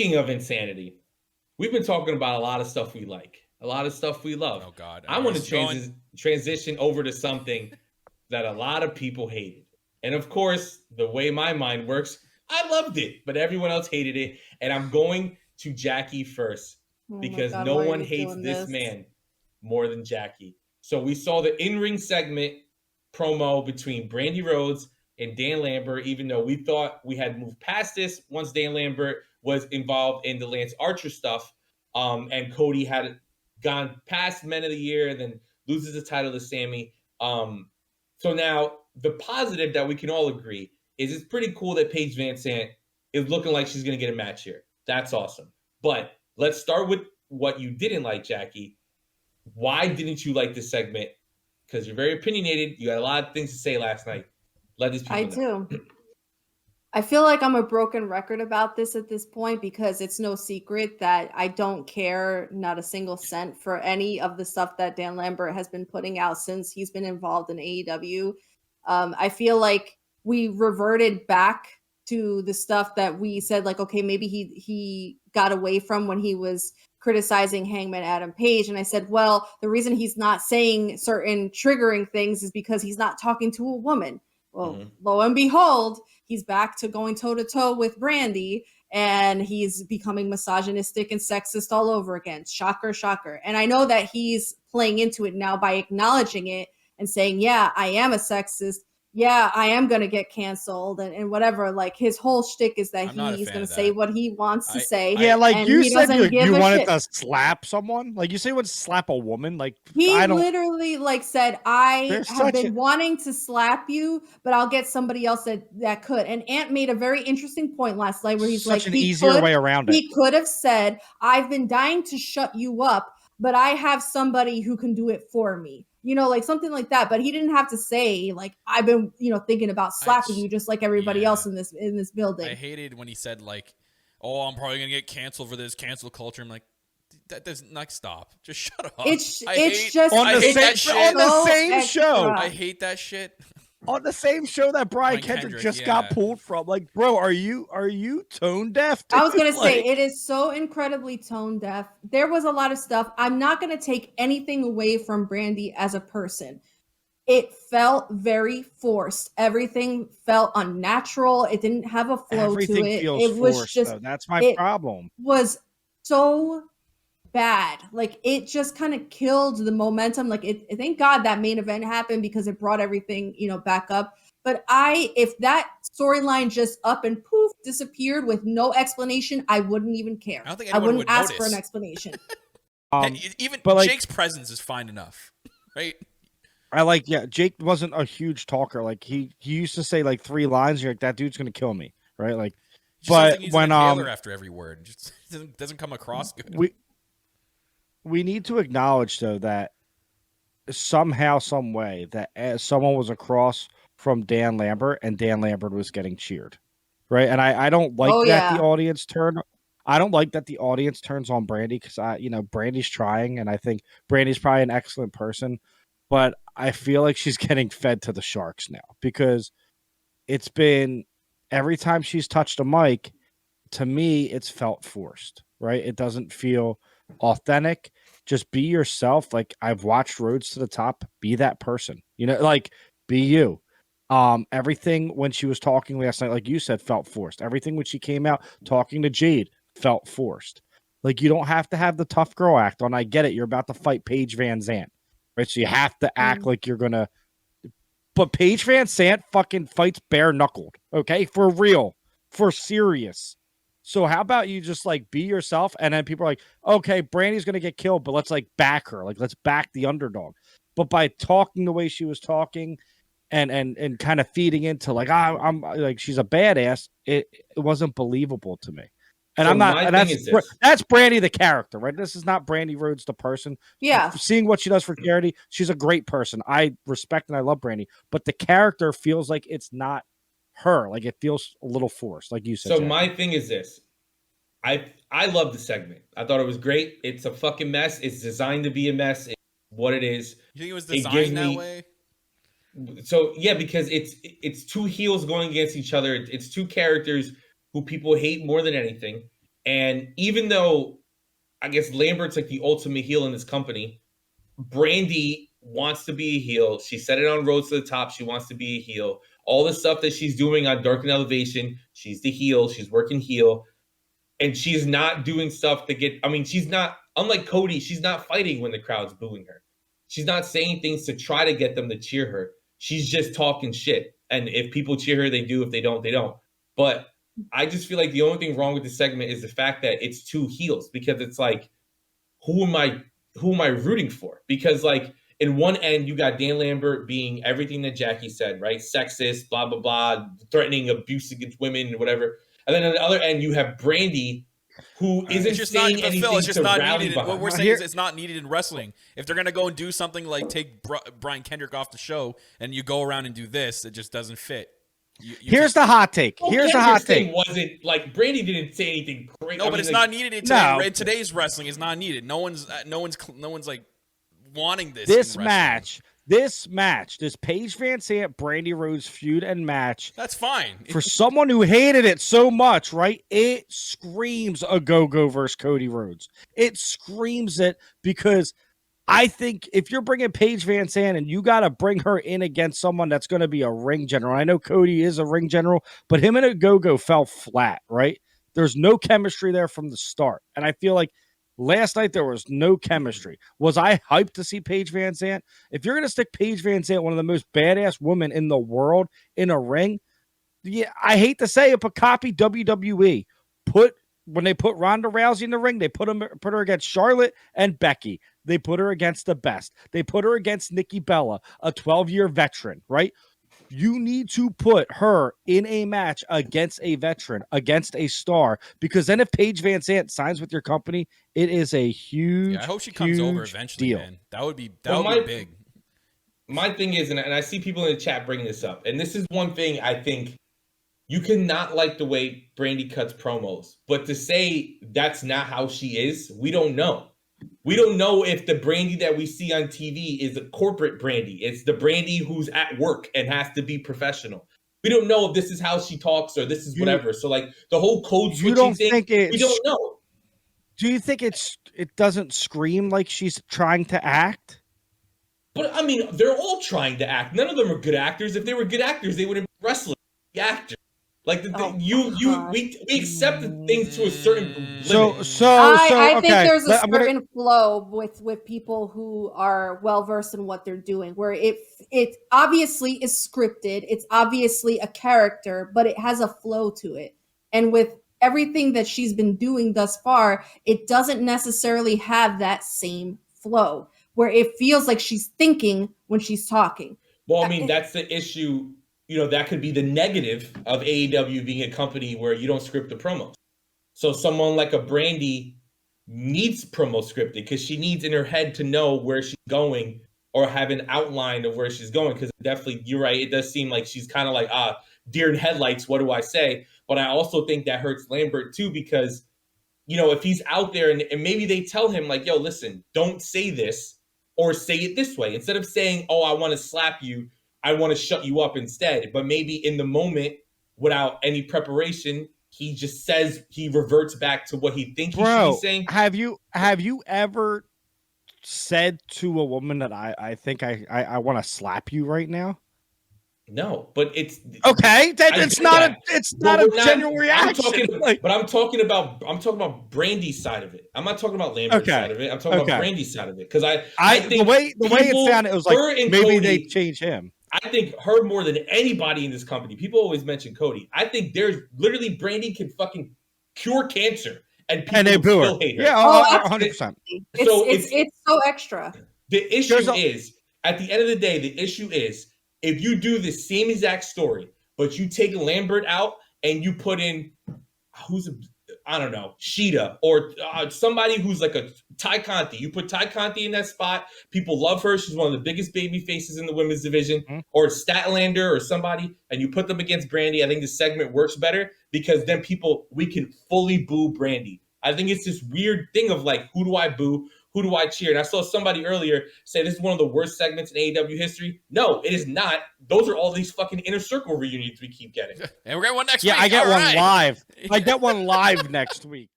Speaking of insanity, we've been talking about a lot of stuff we like, a lot of stuff we love. Oh God, I want to transition over to something that a lot of people hated. And of course, the way my mind works, I loved it, but everyone else hated it. And I'm going to Jackie first because God, no why are one you hates doing this this? man more than Jackie. So we saw the in-ring segment promo between Brandi Rhodes and Dan Lambert, even though we thought we had moved past this once Dan Lambert was involved in the Lance Archer stuff. And Cody had gone past Men of the Year and then loses the title to Sammy. So now the positive that we can all agree is it's pretty cool that Paige VanZant is looking like she's going to get a match here. That's awesome. But let's start with what you didn't like, Jackie. Why didn't you like this segment? Because you're very opinionated. You had a lot of things to say last night. Let these people know. I do. I feel like I'm a broken record about this at this point because it's no secret that I don't care not a single cent for any of the stuff that Dan Lambert has been putting out since he's been involved in AEW. I feel like we reverted back to the stuff that we said, like, okay, maybe he got away from when he was criticizing Hangman Adam Page. And I said, well, the reason he's not saying certain triggering things is because he's not talking to a woman. Well, lo and behold, he's back to going toe-to-toe with Brandi, and he's becoming misogynistic and sexist all over again. Shocker, shocker. And I know that he's playing into it now by acknowledging it and saying, yeah, I am a sexist. Yeah, I am going to get canceled and whatever. Like, his whole shtick is that he's going to say what he wants to say. Yeah, like you said, you wanted shit. to slap someone. Like you say, you want to slap a woman. Like he literally like said, I have been wanting to slap you, but I'll get somebody else that could. And Ant made a very interesting point last night where he's like, an easier way around it. He could have said, I've been dying to shut you up, but I have somebody who can do it for me. You know, like something like that. But he didn't have to say, like, I've been, thinking about slapping you just like everybody else in this building. I hated when he said, like, oh, I'm probably gonna get canceled for this cancel culture. I'm like, that doesn't, like, stop. Just shut up. It's I hate that shit. On the same show. I hate that shit. On the same show that Brian Kendrick just got pulled from. Like, bro, are you tone deaf? Dude? I was going to say, it is so incredibly tone deaf. There was a lot of stuff. I'm not going to take anything away from Brandi as a person. It felt very forced. Everything felt unnatural. It didn't have a flow to it. Feels was forced, just, though. That's my problem. Was so bad. Like, it just kind of killed the momentum. Like, thank God that main event happened because it brought everything, back up. But if that storyline just up and poof disappeared with no explanation, I wouldn't even care. I don't think I wouldn't would ask notice. for an explanation. Even Jake's presence is fine enough, right? Jake wasn't a huge talker. Like he used to say like 3 lines. You're like, that dude's gonna kill me, right? Like, but when after every word, just doesn't come across good. We need to acknowledge though that somehow, some way, that as someone was across from Dan Lambert and Dan Lambert was getting cheered, right? And I don't like the audience turn. I don't like that the audience turns on Brandi because Brandi's trying, and I think Brandi's probably an excellent person, but I feel like she's getting fed to the sharks now because it's been every time she's touched a mic, to me, it's felt forced, right? It doesn't feel authentic. Just be yourself. Like, I've watched Roads to the Top. Be that person, like, be you. Everything when she was talking last night, like you said, felt forced. Everything when she came out talking to Jade felt forced. Like, you don't have to have the tough girl act on. I get it. You're about to fight Paige VanZant, right? So you have to act like you're going to. But Paige VanZant fucking fights bare knuckled, okay? For real. For serious. So how about you just like be yourself? And then people are like, okay, Brandi's going to get killed, but let's like back her. Like, let's back the underdog. But by talking the way she was talking and kind of feeding into like, I'm like, she's a badass. It wasn't believable to me. And so I'm not, and that's Brandi, the character, right? This is not Brandi Rhodes, the person. Yeah. Seeing what she does for charity. She's a great person. I respect and I love Brandi, but the character feels like it's not her. Like, it feels a little forced, like you said. So Jack. My thing is this. I love the segment. I thought it was great. It's a fucking mess. It's designed to be a mess. It's what it is. You think it was designed that way? So yeah, because it's 2 heels going against each other. It's 2 characters who people hate more than anything. And even though I guess Lambert's like the ultimate heel in this company, Brandi wants to be a heel. She said it on Road to the Top. She wants to be a heel. All the stuff that she's doing on Dark and Elevation, she's the heel. She's working heel. And she's not doing stuff to get, I mean, she's not, unlike Cody, she's not fighting when the crowd's booing her. She's not saying things to try to get them to cheer her. She's just talking shit. And if people cheer her, they do. If they don't, they don't. But I just feel like the only thing wrong with this segment is the fact that it's two heels, because it's like, who am I rooting for? Because like in one end, you got Dan Lambert being everything that Jackie said, right? Sexist, blah, blah, blah, threatening abuse against women, whatever. And then on the other end, you have Brandy, who isn't saying anything Phil, it's just to not rally needed. behind. What we're saying is it's not needed in wrestling. If they're going to go and do something like take Brian Kendrick off the show and you go around and do this, it just doesn't fit. Here's the hot take. Here's the hot take. Wasn't like Brandy didn't say anything crazy. No, but it's not needed in today's wrestling. It's not needed. No one's like wanting this. This match, this Paige Van Sant, Brandi Rhodes feud and match. That's fine. For someone who hated it so much, right? It screams a go-go versus Cody Rhodes. It screams it because I think if you're bringing Paige Van Sant and you got to bring her in against someone that's going to be a ring general. I know Cody is a ring general, but him and a go-go fell flat, right? There's no chemistry there from the start. And I feel like last night there was no chemistry. Was I hyped to see Paige Van Sant? If you're going to stick Paige Van Sant, one of the most badass women in the world, in a ring, yeah, I hate to say it, but copy WWE. When they put Ronda Rousey in the ring, they put her against Charlotte and Becky. They put her against the best. They put her against Nikki Bella, a 12-year veteran, right? You need to put her in a match against a veteran, against a star, because then if Paige Van Sant signs with your company, it is a huge, I hope she comes over eventually, deal. Man. That would be big. My thing is, and I see people in the chat bringing this up, and this is one thing I think you cannot like the way Brandi cuts promos, but to say that's not how she is, we don't know. We don't know if the Brandi that we see on TV is a corporate Brandi. It's the Brandi who's at work and has to be professional. We don't know if this is how she talks or this is whatever. So like the whole code switching thing, we don't know. Do you think it doesn't scream like she's trying to act? But I mean, they're all trying to act. None of them are good actors. If they were good actors, they would have been wrestlers, actors. Like we accept things to a certain limit. I think there's a certain flow with people who are well versed in what they're doing, where it obviously is scripted, it's obviously a character, but it has a flow to it. And with everything that she's been doing thus far, it doesn't necessarily have that same flow, where it feels like she's thinking when she's talking. Well, I mean, that's the issue. You know, that could be the negative of AEW being a company where you don't script the promos. So someone like a Brandi needs promo scripted because she needs in her head to know where she's going or have an outline of where she's going. Because definitely, you're right, it does seem like she's kind of like, deer in headlights, what do I say? But I also think that hurts Lambert too, because, you know, if he's out there and maybe they tell him like, yo, listen, don't say this or say it this way. Instead of saying, oh, I want to slap you, I want to shut you up instead. But maybe in the moment, without any preparation, he just says, he reverts back to what he thinks he should be saying. Have you ever said to a woman that I think I want to slap you right now? No, but it's okay. It's not a genuine reaction. I'm talking about Brandi's side of it. I'm not talking about Lambert's side of it. I'm talking about Brandi's side of it. Because I think the way it sounded, it was like maybe Cody, they change him. I think her more than anybody in this company. People always mention Cody. I think there's literally Brandi can fucking cure cancer and people still hate her. Yeah, 100%. So it's so extra. The issue is, at the end of the day, the issue is if you do the same exact story, but you take Lambert out and you put in Sheeta or somebody who's like a Ty Conti. You put Ty Conti in that spot. People love her. She's one of the biggest baby faces in the women's division. Mm-hmm. Or Statlander or somebody, and you put them against Brandi. I think the segment works better because then we can fully boo Brandi. I think it's this weird thing of like, who do I boo? Who do I cheer? And I saw somebody earlier say this is one of the worst segments in AEW history. No, it is not. Those are all these fucking Inner Circle reunions we keep getting. And we're getting one next week. Yeah, I get one live. I get one live next week.